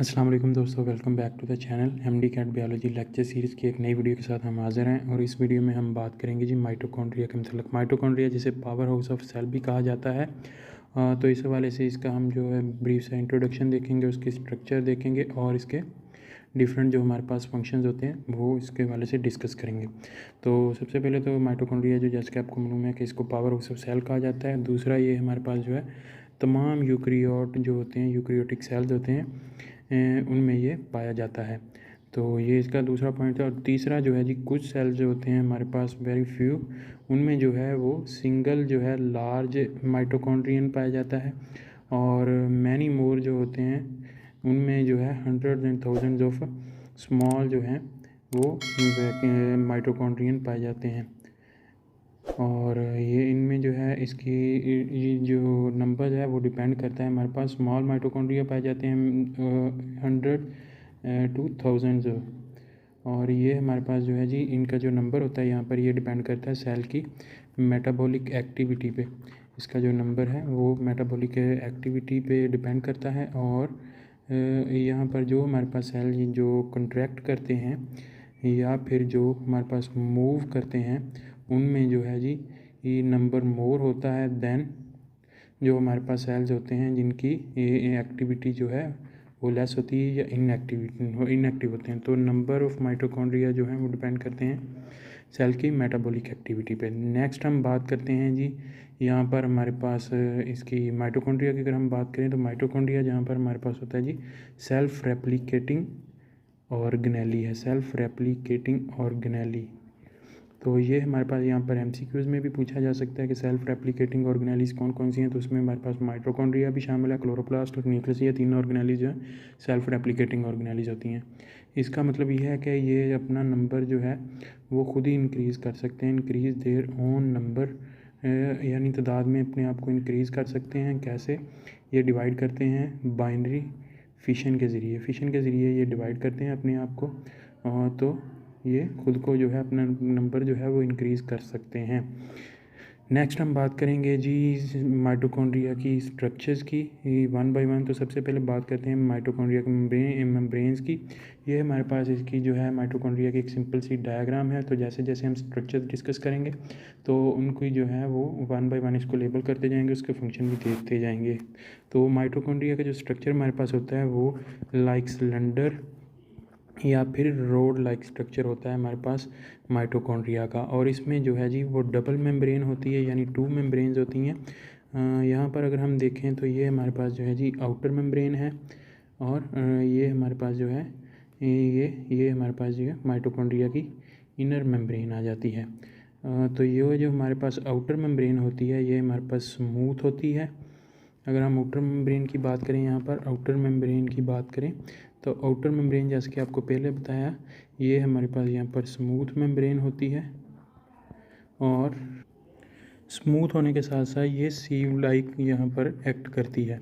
अस्सलाम वालेकुम दोस्तों, welcome back to the channel MD CAT biology lecture series की एक नई वीडियो के साथ हम हाजिर हैं। और इस वीडियो में हम बात करेंगे जी माइटोकॉन्ड्रिया के मतलब माइटोकॉन्ड्रिया जिसे पावर हाउस ऑफ सेल भी कहा जाता है। तो इस हवाले से इसका हम जो है ब्रीफ सा इंट्रोडक्शन देखेंगे, उसकी स्ट्रक्चर देखेंगे और इसके डिफरेंट जो हमारे पास फंक्शंस होते हैं वो इसके हवाले से डिस्कस करेंगे। तो सबसे पहले तो माइटोकॉन्ड्रिया जो जैसे कि आपको मालूम है कि इसको पावर हाउस ऑफ सेल कहा जाता है। दूसरा ये हमारे पास जो है तमाम यूक्रियोट जो होते हैं, यूक्रियोटिक सेल्स होते हैं, उनमें ये पाया जाता है। तो ये इसका दूसरा पॉइंट है। और तीसरा जो है जी कुछ सेल्स जो होते हैं हमारे पास वेरी फ्यू, उनमें जो है वो सिंगल जो है लार्ज माइटोकॉन्ड्रियन पाया जाता है। और मैनी मोर जो होते हैं उनमें जो है hundred and thousands of small जो हैं वो माइटोकॉन्ड्रियन पाए जाते हैं। और ये इनमें जो है इसकी ये जो नंबर है वो डिपेंड करता है। हमारे पास स्मॉल माइटोकॉन्ड्रिया पाए जाते हैं 100 to 1000। और ये हमारे पास जो है जी इनका जो नंबर होता है यहाँ पर ये डिपेंड करता है सेल की मेटाबॉलिक एक्टिविटी पे। इसका जो नंबर है वो मेटाबॉलिक एक्टिविटी पे डिपेंड करता है। और यहाँ पर जो हमारे पास सेल जो कंट्रैक्ट करते हैं या फिर जो हमारे पास मूव करते हैं उनमें जो है जी ये नंबर मोर होता है देन जो हमारे पास सेल्स होते हैं जिनकी एक्टिविटी जो है वो लेस होती है या इनएक्टिव होते हैं। तो नंबर ऑफ माइटोकॉन्ड्रिया जो है वो डिपेंड करते हैं सेल की मेटाबॉलिक एक्टिविटी पे। नेक्स्ट हम बात करते हैं जी यहाँ पर हमारे पास इसकी माइटोकॉन्ड्रिया की अगर हम बात करें तो माइटोकॉन्ड्रिया जहाँ पर हमारे पास होता है जी सेल्फ रेप्लिकेटिंग ऑर्गेनेली है, सेल्फ रेप्लिकेटिंग ऑर्गेनेली। तो ये हमारे पास यहाँ पर एमसीक्यूज़ में भी पूछा जा सकता है कि सेल्फ रेप्लिकेटिंग ऑर्गेनेलीज कौन कौन सी हैं। तो उसमें हमारे पास माइटोकॉन्ड्रिया भी शामिल है, क्लोरोप्लास्ट और न्यूक्लियस, ये तीनों ऑर्गेनेलीज जो है सेल्फ रेप्लिकेटिंग ऑर्गेनेलीज होती हैं। इसका मतलब ये है कि ये अपना नंबर जो है वो खुद ही इंक्रीज़ कर सकते हैं, इंक्रीज़ देयर ओन नंबर, यानी तादाद में अपने आप को इंक्रीज़ कर सकते हैं। कैसे? ये डिवाइड करते हैं बाइनरी फिशन के ज़रिए ये डिवाइड करते हैं अपने आप को। तो ये खुद को जो है अपना नंबर जो है वो इंक्रीज़ कर सकते हैं। नेक्स्ट हम बात करेंगे जी माइटोकॉन्ड्रिया की स्ट्रक्चर्स की वन बाय वन। तो सबसे पहले बात करते हैं माइटोकॉन्ड्रिया के मेम्ब्रेन्स की। ये हमारे पास इसकी जो है माइटोकॉन्ड्रिया की एक सिंपल सी डायग्राम है। तो जैसे जैसे हम स्ट्रक्चर डिस्कस करेंगे तो उनको जो है वो वन बाय वन इसको लेबल करते जाएंगे, उसके फंक्शन भी देखते जाएंगे। तो माइटोकॉन्ड्रिया का जो स्ट्रक्चर हमारे पास होता है वो लाइक सिलेंडर या फिर रोड लाइक स्ट्रक्चर होता है हमारे पास माइटोकॉन्ड्रिया का। और इसमें जो है जी वो डबल मेम्ब्रेन होती है, यानी टू मेम्ब्रेन्स होती हैं। यहाँ पर अगर हम देखें तो ये हमारे पास जो है जी आउटर मेम्ब्रेन है और ये हमारे पास जो है ये हमारे पास जो है माइटोकॉन्ड्रिया की इनर मेम्ब्रेन आ जाती है। तो ये जो हमारे पास आउटर मेम्ब्रेन होती है ये हमारे पास स्मूथ होती है। अगर हम आउटर मेम्ब्रेन की बात करें, यहाँ पर आउटर मेम्ब्रेन की बात करें तो आउटर मेम्ब्रेन जैसे कि आपको पहले बताया ये हमारे पास यहाँ पर स्मूथ मेम्ब्रेन होती है। और स्मूथ होने के साथ साथ ये सीव लाइक यहाँ पर एक्ट करती है।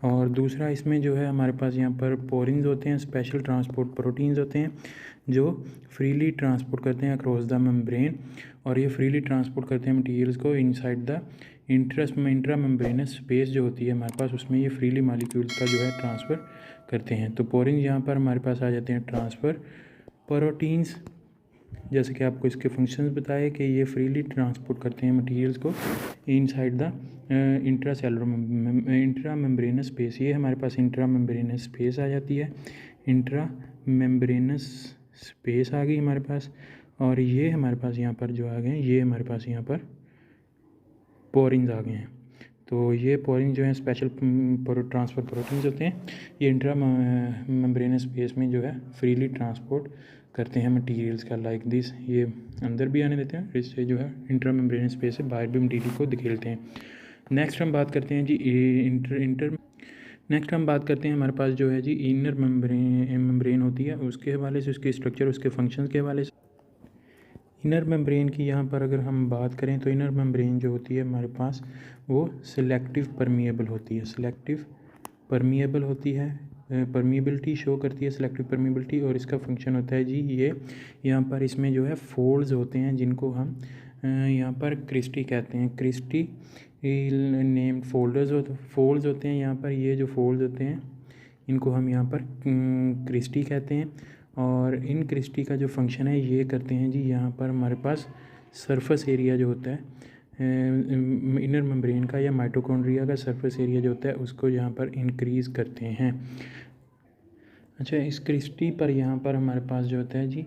और दूसरा इसमें जो है हमारे पास यहाँ पर पोरिंग्स होते हैं, स्पेशल ट्रांसपोर्ट प्रोटीन्स होते हैं जो फ्रीली ट्रांसपोर्ट करते हैं अक्रॉस द मेम्ब्रेन। और ये फ्रीली ट्रांसपोर्ट करते हैं मटेरियल्स को inside the intra membranes space जो होती है हमारे पास, उसमें ये फ्रीली मॉलिक्यूल्स का जो है ट्रांसफ़र करते हैं। तो पोरिंग्स यहाँ पर हमारे पास आ जाते हैं ट्रांसफ़र प्रोटीन्स, जैसे कि आपको इसके फंक्शंस बताए कि ये फ्रीली ट्रांसपोर्ट करते हैं मटेरियल्स को inside the intra membranes space. ये हमारे पास इंट्रा मेम्ब्रेनस स्पेस आ जाती है, इंट्रा मेम्ब्रेनस स्पेस आ गई हमारे पास। और ये हमारे पास यहाँ पर जो आ गए ये हमारे पास यहाँ पर पोरिंग्स आ गए हैं। तो ये पोरिंग जो है स्पेशल ट्रांसफ़र प्रोटीन्स होते हैं, ये इंट्रा मेम्ब्रेनस स्पेस में जो है फ्रीली ट्रांसपोर्ट करते हैं मटेरियल्स का लाइक दिस। ये अंदर भी आने देते हैं, इससे जो है इंट्रा मेम्ब्रेनस स्पेस से बाहर भी मटेरियल को धकेलते हैं। नेक्स्ट हम बात करते हैं जी नेक्स्ट हम बात करते हैं हमारे पास जो है जी इनर मेम्ब्रेन होती है, उसके हवाले से, उसके स्ट्रक्चर, उसके फंक्शंस के हवाले से। इनर मेम्ब्रेन की यहाँ पर अगर हम बात करें तो इनर मेम्ब्रेन जो होती है हमारे पास वो सिलेक्टिव परमिएबल होती है, सिलेक्टिव परमिएबल होती है, परमिएबिलिटी शो करती है, सिलेक्टिव परमिएबिलिटी। और इसका फंक्शन होता है जी ये यहाँ पर इसमें जो है फोल्ड्स होते हैं जिनको हम यहाँ पर क्रिस्टी कहते हैं, क्रिस्टी नेम्ड फोल्ड्स होते हैं यहाँ पर। ये जो फोल्ड्स होते हैं इनको हम यहाँ पर क्रिस्टी कहते हैं। और इन क्रिस्टी का जो फंक्शन है ये करते हैं जी, यहाँ पर हमारे पास सरफेस एरिया जो होता है इनर मेम्ब्रेन का या माइटोकॉन्ड्रिया का सरफेस एरिया जो होता है उसको यहाँ पर इंक्रीज़ करते हैं। अच्छा, इस क्रिस्टी पर यहाँ पर हमारे पास जो होता है जी,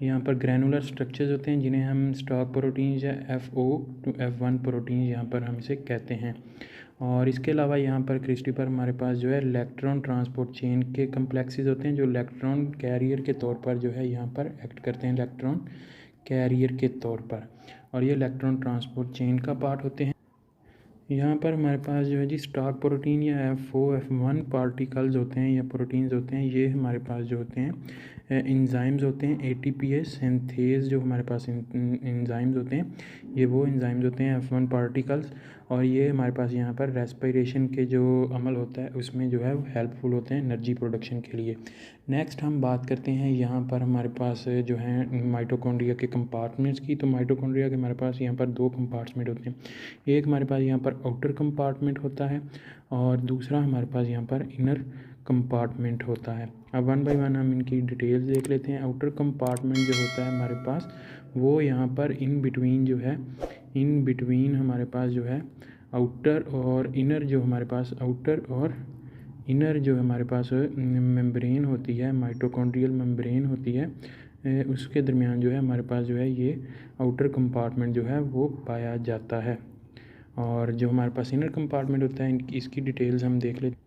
यहाँ पर ग्रैनुलर स्ट्रक्चर्स होते हैं जिन्हें हम स्टॉक प्रोटीन्स या FO to F1 प्रोटीन्स यहाँ पर हम इसे कहते हैं। और इसके अलावा यहाँ पर क्रिस्टी पर हमारे पास जो है इलेक्ट्रॉन ट्रांसपोर्ट चेन के कम्प्लेक्सेस होते हैं जो इलेक्ट्रॉन कैरियर के तौर पर जो है यहाँ पर एक्ट करते हैं, इलेक्ट्रॉन कैरियर के तौर पर, और ये इलेक्ट्रॉन ट्रांसपोर्ट चेन का पार्ट होते हैं। यहाँ पर हमारे पास जो है जी स्टार्क प्रोटीन या FO F1 पार्टिकल्स होते हैं या प्रोटीन्स होते हैं, ये हमारे पास जो होते हैं एंजाइम्स होते हैं ATPase सिंथेज, जो हमारे पास एंजाइम्स होते हैं ये वो एंजाइम्स होते हैं F1 पार्टिकल्स, और ये हमारे पास यहाँ पर रेस्पिरेशन के जो अमल होता है उसमें जो है वो हेल्पफुल होते हैं एनर्जी प्रोडक्शन के लिए। नेक्स्ट हम बात करते हैं यहाँ पर हमारे पास जो है माइटोकॉन्ड्रिया के कंपार्टमेंट्स की। तो माइटोकॉन्ड्रिया के हमारे पास यहाँ पर दो कंपार्टमेंट होते हैं, एक हमारे पास यहाँ पर आउटर कंपार्टमेंट होता है और दूसरा हमारे पास यहाँ पर इनर कंपार्टमेंट होता है। अब वन बाय वन हम इनकी डिटेल्स देख लेते हैं। आउटर कंपार्टमेंट जो होता है हमारे पास वो यहाँ पर इन बिटवीन हमारे पास जो है आउटर और इनर, जो हमारे पास आउटर और इनर जो हमारे पास मेम्ब्रेन होती है, माइटोकॉन्ड्रियल मेम्ब्रेन होती है, उसके दरमियान जो है हमारे पास जो है ये आउटर कंपार्टमेंट जो है वो पाया जाता है। और जो हमारे पास इनर कंपार्टमेंट होता है इसकी डिटेल्स हम देख लेते हैं।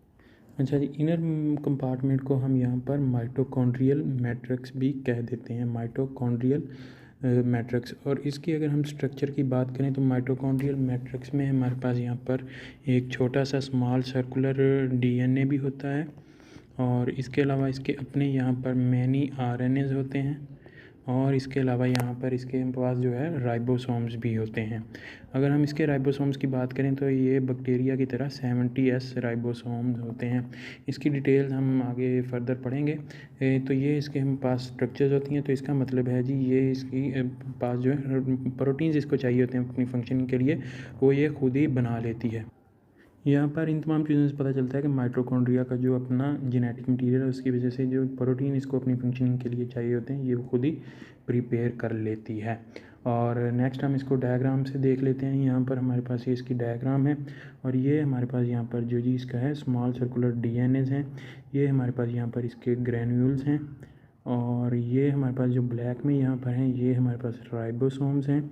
अच्छा जी, इनर कंपार्टमेंट को हम यहाँ पर माइटोकॉन्ड्रियल मैट्रिक्स भी कह देते हैं, माइटोकॉन्ड्रियल मैट्रिक्स। और इसकी अगर हम स्ट्रक्चर की बात करें तो माइटोकॉन्ड्रियल मैट्रिक्स में हमारे पास यहाँ पर एक छोटा सा स्मॉल सर्कुलर DNA भी होता है, और इसके अलावा इसके अपने यहाँ पर मैनी RNAs होते हैं, और इसके अलावा यहाँ पर इसके पास जो है राइबोसोम्स भी होते हैं। अगर हम इसके राइबोसोम्स की बात करें तो ये बैक्टीरिया की तरह 70S राइबोसोम्स होते हैं। इसकी डिटेल्स हम आगे फर्दर पढ़ेंगे। तो ये इसके हम पास स्ट्रक्चर्स होती हैं, तो इसका मतलब है जी ये इसकी पास जो है प्रोटीन्स इसको चाहिए होते हैं अपनी फंक्शनिंग के लिए, वो ये खुद ही बना लेती है। यहाँ पर इन तमाम चीज़ों से पता चलता है कि माइटोकॉन्ड्रिया का जो अपना जेनेटिक मटीरियल है उसकी वजह से जो प्रोटीन इसको अपनी फंक्शनिंग के लिए चाहिए होते हैं ये वो खुद ही प्रिपेयर कर लेती है। और नेक्स्ट हम इसको डायग्राम से देख लेते हैं। यहाँ पर हमारे पास ये इसकी डायग्राम है, और ये हमारे पास यहाँ पर जो जी इसका है स्मॉल सर्कुलर DNAs हैं, ये हमारे पास यहाँ पर इसके ग्रैन्यूल्स हैं, और ये हमारे पास जो ब्लैक में यहाँ पर हैं ये हमारे पास राइबोसोम्स हैं,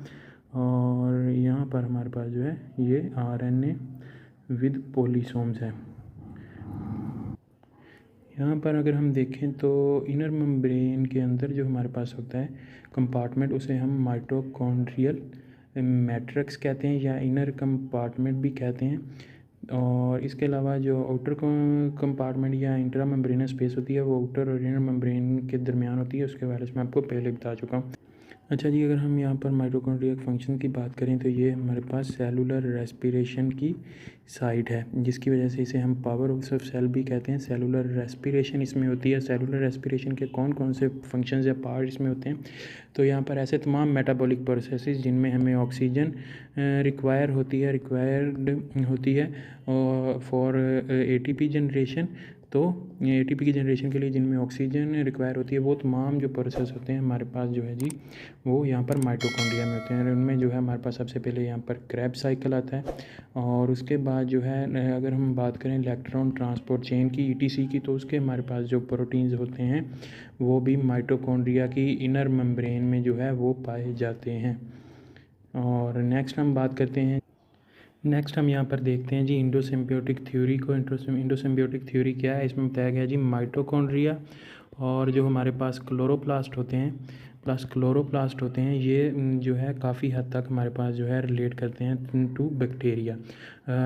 और यहाँ पर हमारे पास जो है ये RNA विद पोलिसोम्स है। यहाँ पर अगर हम देखें तो इनर मेम्ब्रेन के अंदर जो हमारे पास होता है कंपार्टमेंट उसे हम माइटोकॉन्ड्रियल मैट्रिक्स कहते हैं या इनर कंपार्टमेंट भी कहते हैं। और इसके अलावा जो आउटर कंपार्टमेंट या इंट्रा मेम्ब्रेनस स्पेस होती है वो आउटर और इनर मेम्ब्रेन के दरमियान होती है, उसके बारे में मैं आपको पहले बता चुका हूँ। अच्छा जी, अगर हम यहाँ पर माइटोकॉन्ड्रिया के फंक्शन की बात करें तो ये हमारे पास सेलुलर रेस्पिरेशन की साइट है, जिसकी वजह से इसे हम पावर हाउस ऑफ सेल भी कहते हैं। सेलुलर रेस्पिरेशन इसमें होती है। सेलुलर रेस्पिरेशन के कौन कौन से फंक्शंस या पार्ट इसमें होते हैं, तो यहाँ पर ऐसे तमाम मेटाबॉलिक प्रोसेसेस जिनमें हमें ऑक्सीजन रिक्वायर्ड होती है फॉर ATP जनरेशन। तो ATP की जनरेशन के लिए जिनमें ऑक्सीजन रिक्वायर होती है वो तमाम जो प्रोसेस होते हैं हमारे पास जो है जी वो यहाँ पर माइटोकॉन्ड्रिया में होते हैं। उनमें जो है हमारे पास सबसे पहले यहाँ पर क्रेब्स साइकिल आता है, और उसके बाद जो है अगर हम बात करें इलेक्ट्रॉन ट्रांसपोर्ट चेन की ETC की, तो उसके हमारे पास जो प्रोटीन्स होते हैं वो भी माइटोकॉन्ड्रिया की इनर मेम्ब्रेन में जो है वो पाए जाते हैं। और नेक्स्ट हम बात करते हैं, नेक्स्ट हम यहाँ पर देखते हैं जी इंडोसिम्बियोटिक थ्योरी को। इंडोसिम्बियोटिक थ्योरी क्या है, इसमें बताया गया जी माइटोकॉन्ड्रिया और जो हमारे पास क्लोरोप्लास्ट होते हैं ये जो है काफ़ी हद तक हमारे पास जो है रिलेट करते हैं टू बैक्टीरिया।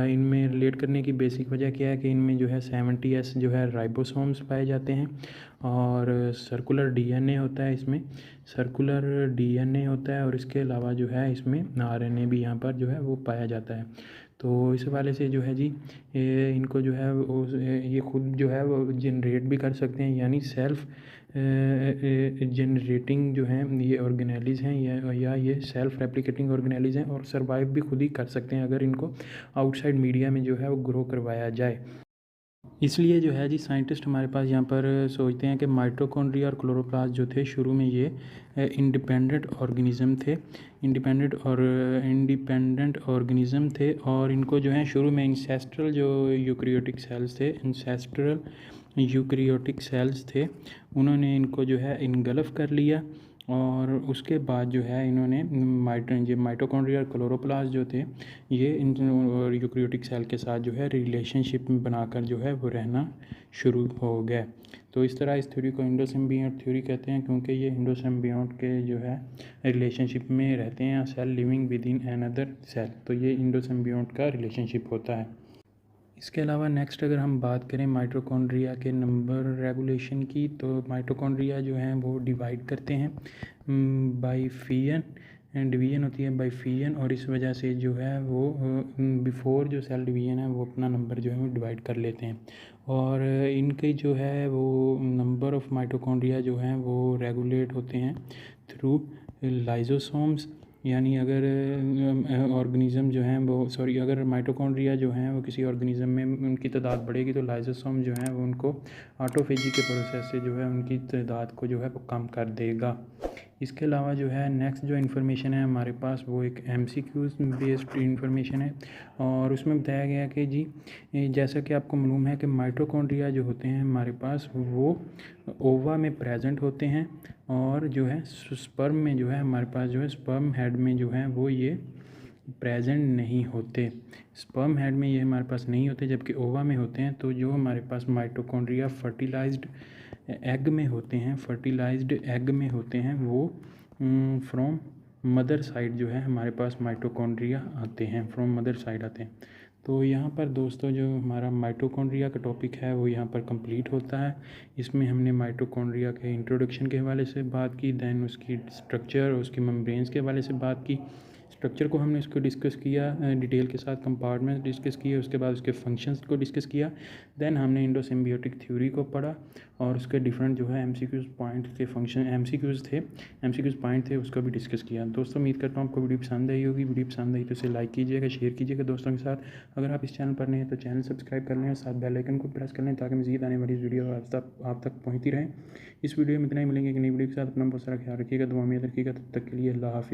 इनमें रिलेट करने की बेसिक वजह क्या है कि इनमें जो है 70S जो है राइबोसोम्स पाए जाते हैं, और सर्कुलर DNA होता है, इसमें सर्कुलर DNA होता है, और इसके अलावा जो है इसमें RNA भी यहाँ पर जो है वो पाया जाता है। तो इस वाले से जो है जी इनको जो है ये खुद जो है वो जनरेट भी कर सकते हैं, यानी सेल्फ जनरेटिंग जो हैं ये ऑर्गेनेलिज हैं या ये सेल्फ रेप्लिकेटिंग ऑर्गेनेलिज हैं, और सर्वाइव भी खुद ही कर सकते हैं अगर इनको आउटसाइड मीडिया में जो है वो ग्रो करवाया जाए। इसलिए जो है जी साइंटिस्ट हमारे पास यहाँ पर सोचते हैं कि माइटोकॉन्ड्रिया और क्लोरोप्लास्ट जो थे शुरू में ये इंडिपेंडेंट ऑर्गेनिज्म थे और इनको जो है शुरू में इंसेस्ट्रल जो यूकैरियोटिक सेल्स थे उन्होंने इनको जो है इनगल्फ कर लिया और उसके बाद जो है इन्होंने माइटोकॉन्ड्रिया और क्लोरोप्लास्ट जो थे ये इन यूकैरियोटिक सेल के साथ जो है रिलेशनशिप में बनाकर जो है वो रहना शुरू हो गए। तो इस तरह इस थ्योरी को इंडोसिम्बियोट थ्योरी कहते हैं, क्योंकि ये इंडोसिम्बियोट के जो है रिलेशनशिप में रहते हैं cell living within another cell. तो ये इंडोसिम्बियोट का रिलेशनशिप होता है। इसके अलावा नेक्स्ट अगर हम बात करें माइटोकॉन्ड्रिया के नंबर रेगुलेशन की, तो माइटोकॉन्ड्रिया जो हैं वो डिवाइड करते हैं बाय फिजन, डिवीजन होती है बाय फिजन, और इस वजह से जो है वो बिफोर जो सेल डिवीजन है वो अपना नंबर जो है वो डिवाइड कर लेते हैं। और इनके जो है वो नंबर ऑफ माइटोकॉन्ड्रिया जो हैं वो रेगुलेट होते हैं थ्रू लाइजोसोम्स। यानी अगर ऑर्गेनिज़म जो हैं वो अगर माइटोकॉन्ड्रिया जो हैं वो किसी ऑर्गेनिज़म में उनकी तादाद बढ़ेगी तो लाइजोसोम जो हैं वो उनको ऑटोफेजी के प्रोसेस से जो है उनकी तादाद को जो है वो कम कर देगा। इसके अलावा जो है नेक्स्ट जो इन्फॉर्मेशन है हमारे पास वो एक MCQs बेस्ड इन्फॉर्मेशन है और उसमें बताया गया कि जी जैसा कि आपको मालूम है कि माइटोकॉन्ड्रिया जो होते हैं हमारे पास वो ओवा में प्रेजेंट होते हैं और जो है स्पर्म में जो है हमारे पास जो है स्पर्म हेड में जो है वो ये प्रेजेंट नहीं होते। स्पर्म हेड में ये हमारे पास नहीं होते जबकि ओवा में होते हैं। तो जो हमारे पास माइटोकॉन्ड्रिया फर्टिलाइज्ड एग में होते हैं वो फ्रॉम मदर साइड जो है हमारे पास माइटोकॉन्ड्रिया आते हैं, फ्रॉम मदर साइड आते हैं। तो यहाँ पर दोस्तों जो हमारा माइटोकॉन्ड्रिया का टॉपिक है वो यहाँ पर कंप्लीट होता है। इसमें हमने माइटोकॉन्ड्रिया के इंट्रोडक्शन के हवाले से बात की, दैन उसकी स्ट्रक्चर और उसकी मेम्ब्रेन्स के हवाले से बात की। स्ट्रक्चर को हमने इसको डिस्कस किया डिटेल के साथ, कंपार्टमेंट डिस्कस किए, उसके बाद उसके फंक्शंस को डिस्कस किया। दैन हमने इंडोसिम्बियोटिक थ्योरी को पढ़ा और उसके डिफरेंट जो है MCQs पॉइंट के फंक्शन MCQs पॉइंट थे उसको भी डिस्कस किया। दोस्तों उम्मीद करता हूँ आपको वीडियो पसंद आई होगी। वीडियो पसंद आई तो इसे लाइक कीजिएगा, शेयर कीजिएगा दोस्तों के साथ। अगर आप इस चैनल पर नए हैं तो चैनल सब्सक्राइब कर लें और साथ बेल आइकन को प्रेस कर लें ताकि मज़ीद आने वाली वीडियो आप तक पहुँचती रहे। इस वीडियो में इतना ही, मिलेंगे कि नई वीडियो के साथ। अपना बहुत सारा ख्याल रखिएगा, दुआ में याद रखिएगा। तब तक के लिए अल्लाह हाफ़िज़।